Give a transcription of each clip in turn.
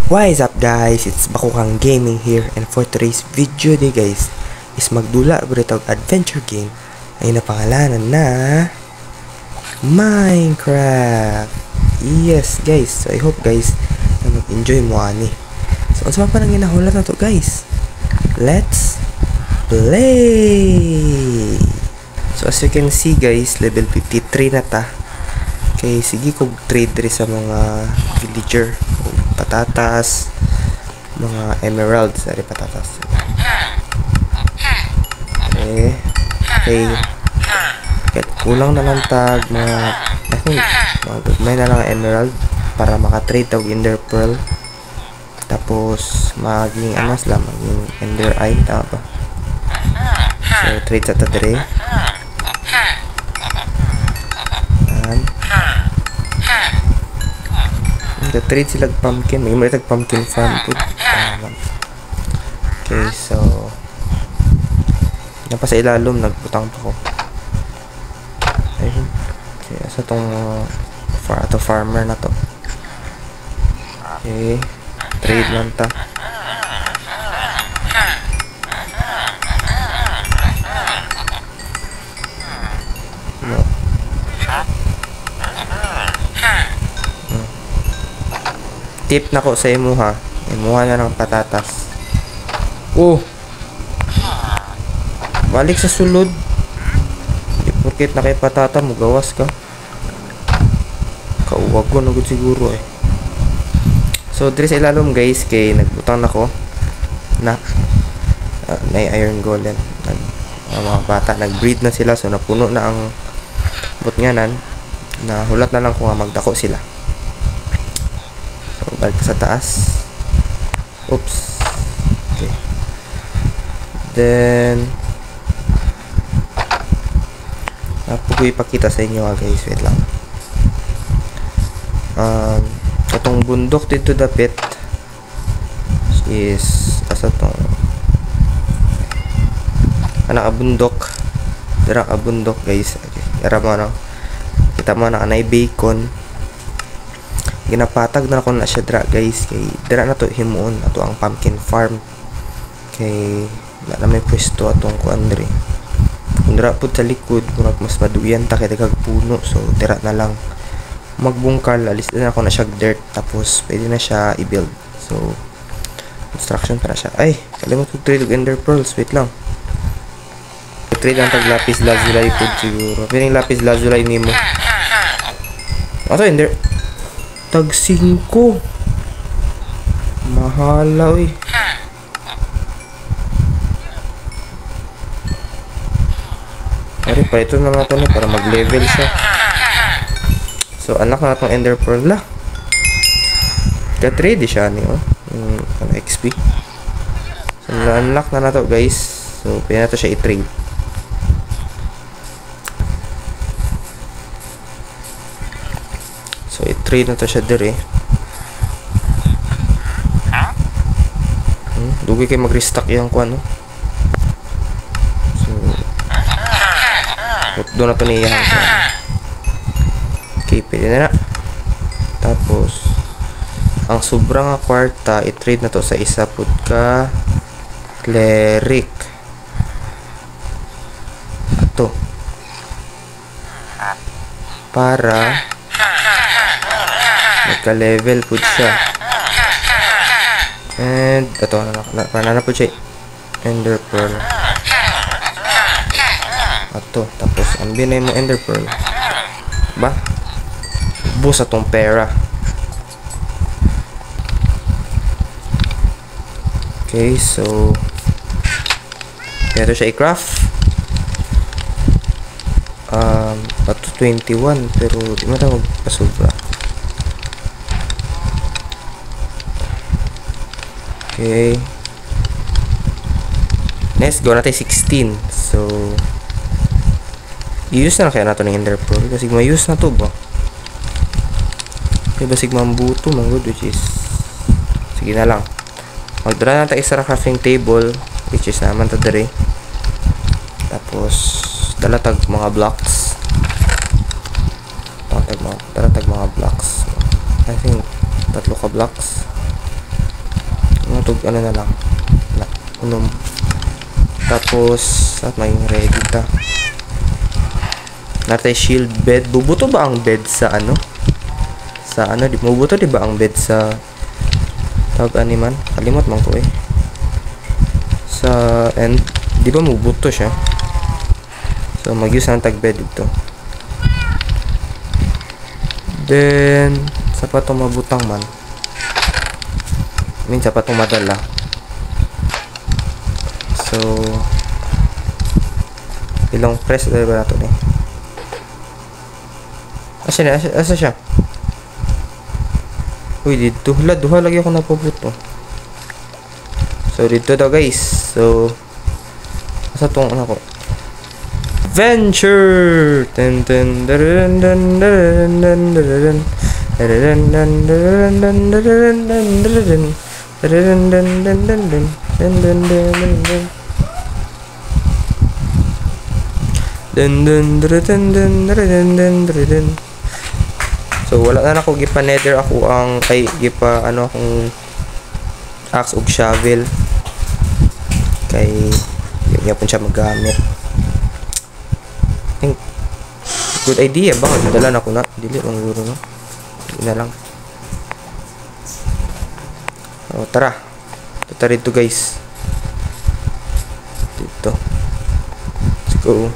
What is up guys, it's Bakukang Gaming here, and for today's video day guys is magdula britog adventure game ay napangalanan na Minecraft. Yes guys, so I hope guys na mag-enjoy mo ani. So unsa pa nang ginahulat na to guys, let's play. So as you can see guys, level 53 na ta. Okay, sige kog trade diri sa mga villager, patatas, mga emeralds, ari patatas. Okay. Kahit kulang na lang tag mga, I think may na lang emerald para maka-trade tag ender pearl. Tapos maging anas lang, maging ender eye, tama ba? So trade sa ta diri. Trade sila pumpkin, may tag pumpkin farm food. Okay, so napa sa ilalom nagbutang pa ko. Ayun. Okay, asa tong farmer na to. Okay, trade lang ta. No. Tip na ko sa imuha. Imuha na ng patatas. Oh! Balik sa sulod. Di porket na kay patata mo, gawas ka. Kauwag ko nagod siguro eh. So, diri sa ilalom guys, kay nagbutang na ko na may iron golem. Mga bata, nag-breed na sila. So, napuno na ang butnganan. Nahulat na lang kung magdako sila. Balik sa taas. Oops. Okay. Then ako ko ipakita sa inyo guys. Wait lang. Itong bundok dito dapit is asa tong bundok. Dira ka bundok guys. Okay. Ara mo na. Kita mo na anay bacon. Ginapatag na ako na siya dra guys, kay dra na to himuon ato ang pumpkin farm, kay wala na may pwesto atong kuan diri. Kung dra pud sa likod, kung mas maduyan ta kay dagag puno, so dira na lang magbungkal, alis na ako na siya dirt, tapos pwede na siya i-build. So construction para siya. Ay, kalimot ko trade og ender pearls, wait lang. Trade ang tag lapis lazuli pud siguro. Pining lapis lazuli nimo. Ato ender tag 5. Mahala eh. Ari pa ito na natin eh, para mag-level siya. So anak na itong ender pearl la. Ka-trade siya ni oh. XP. So na-unlock na nato guys. So pwede na to siya i-trade. So, i-trade na to siya diri. Dugi kayo mag-restock yung kuan, no? So, doon na to niya. Okay, pwede na na. Tapos, ang sobrang kwarta, i-trade na to sa isa pud ka cleric. Ato. Para nagka-level po siya. And ito na po siya ender pearl. Ato, tapos ang binay mo ender pearl ba? Bus atong pera. Okay, so ito siya i-craft. Pato 21 pero di mo tayo magpasobra. Okay. Next, go natin 16. So, i-use na kaya nato ng ender pearl. Kasi ma-use na to ba? Okay, basig mambuto, manggod, which is sige na lang. Mag-draw natin isa na crafting table, which is naman to dere. Tapos, dalatag mga blocks. Dalatag mga blocks. I think tatlo ka blocks. Matug ano na lang. Unom. Tapos at may ready ta. Natay shield bed. Bubuto ba ang bed sa ano? Sa ano? Bubuto di ba ang bed sa tawag animan? Kalimot man ko eh. Sa end. Di ba bubuto siya? So mag-use ng tag bed dito. Then sa patong mabutang man. Sa patong madala. So ilang press ba nato ni? Asa siya? Uy, dito. Duha lagi ako napuputo. So, dito daw guys. So, asa tong ano ko? Venture! Ten ten dun dun dun dun dun dun dun dun dun. So wala na ako gipa nether ako ang kay gipa ano akong axe ug shovel kay yapon siya magamit. Think good idea ba dala na ko na dili ang guro no. Ina lang. Oh tara. Tara dito guys. Dito. Let's go.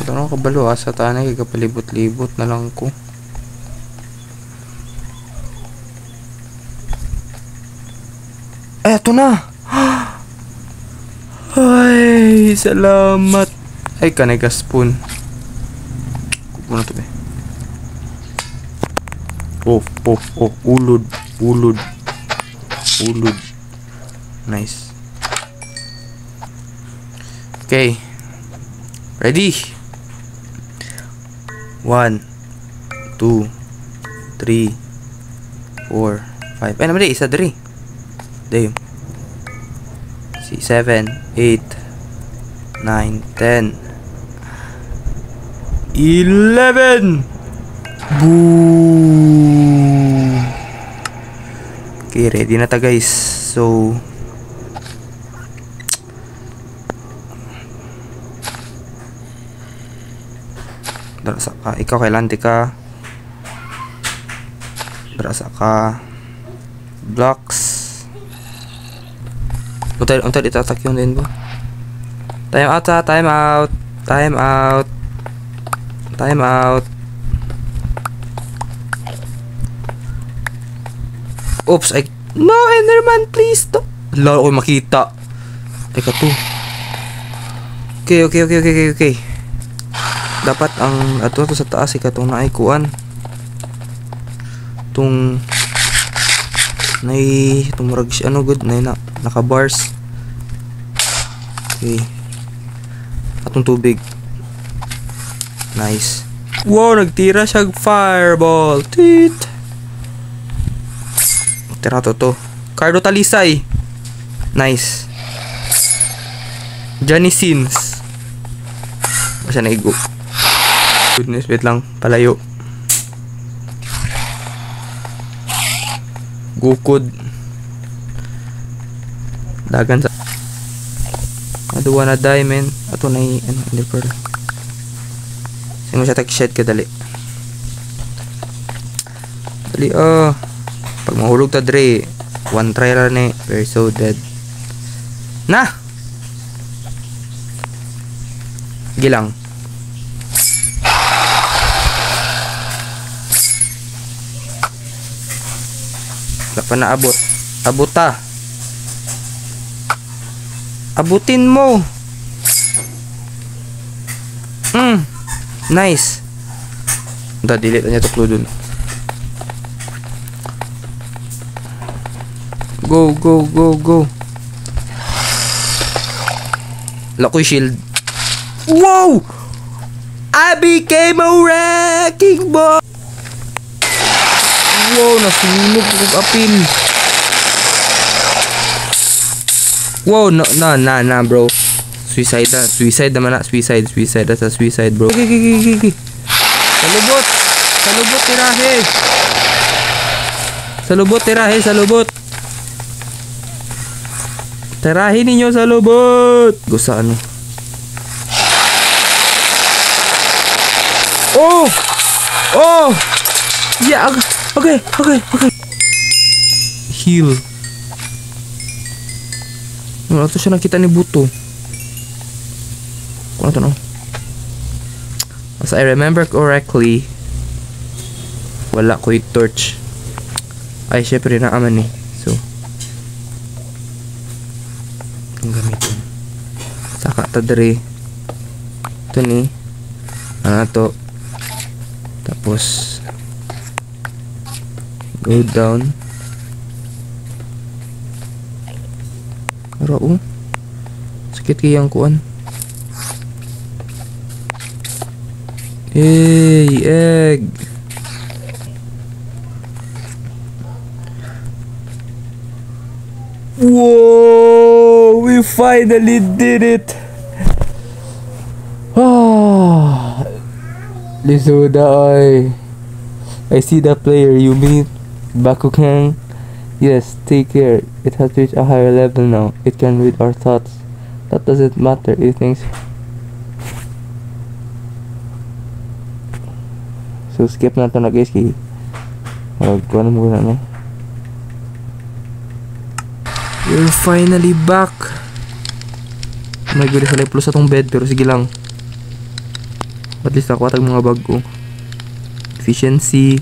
Ano kabalo sa tanay kapalibot-libot na lang ko. Ay, ito na. Ay, salamat. Ay, kanay ka spoon. Kupo na to be. Ulod. Nice. Okay. Ready? 1, 2, 3, 4, 5. Ay, naman di. Isa dari. Damn. 7, 8, 9, 10, 11. Boom. Okay, ready na ta guys. So darasa ka, ikaw kailan di ka darasa ka blocks. Unta itatak yun din ba? Time out. Oops, no, Enderman, please stop. Lalo ko makita. Teka to. Okay. Dapat ang ato sa taas ikatong naikuan. Tung nay tumurag siya ano good na naka bars. Okay. Atong tubig. Nice. Wow, nagtira siya fireball. Tit. Tira to. Cardo Talisay. Nice. Johnny Sins. Basta naigo. Goodness, wait lang. Palayo. Gukod. Dagan sa aduwa na diamond. Ato na ano, hindi pearl. Sino siya tag-shed ka dali. Dali, pag mahulog ta dre, one try ra ni, we're so dead. Na! Gilang. Wala pa na abot. Abuta. Abutin mo. Nice. Delete na niya tuklo dun. Go. Lakoy shield. Wow! I became a wrecking ball. Wow, nasunog kong apil. Wow, na bro. Suicide naman na. Suicide. That's a suicide, bro. Okay. Salubot tirahe. Tirahin ninyo sa lubot. Gusto ano? Oh! Yeah, okay. Heal. Wala to siya nakita ni Buto. Kung ano to, no? As I remember correctly, wala ko yung torch. Ay, syempre naaman eh. So, ang gamitin. Saka tadre. Ito ni. To. Tapos, go down. Pero, sakit kayang kuan. Hey, egg. Whoa, we finally did it. Lizuda, I see the player you meet, Bakugan. Yes, take care. It has reached a higher level now. It can read our thoughts. That doesn't matter. It thinks. So skip na ito na guys. Kuha na muna na. We're finally back. Oh my goodness, wala plus atong bed. Pero sige lang. At least ako atag mga bag ko. Efficiency.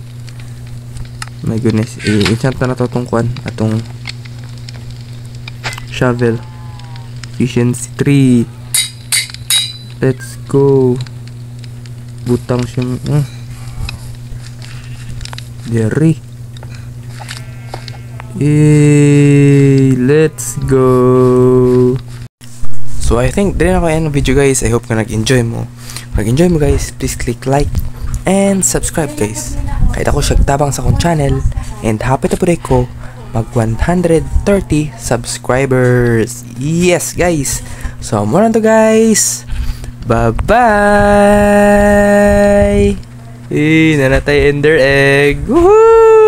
Oh my goodness, enchant na to itong kwan. Atong shovel. Efficiency 3. Let's go. Butang siya. Jerry. Let's go. So I think din ako end ng video guys. I hope ka nag-enjoy mo. Nag-enjoy mo guys, please click like and subscribe guys. Kahit ako siya tabang sa akong channel. And happy na po ko mag 130 subscribers. Yes guys. So muna to guys. Bye bye. Nanatay Ender Egg. Woohoo!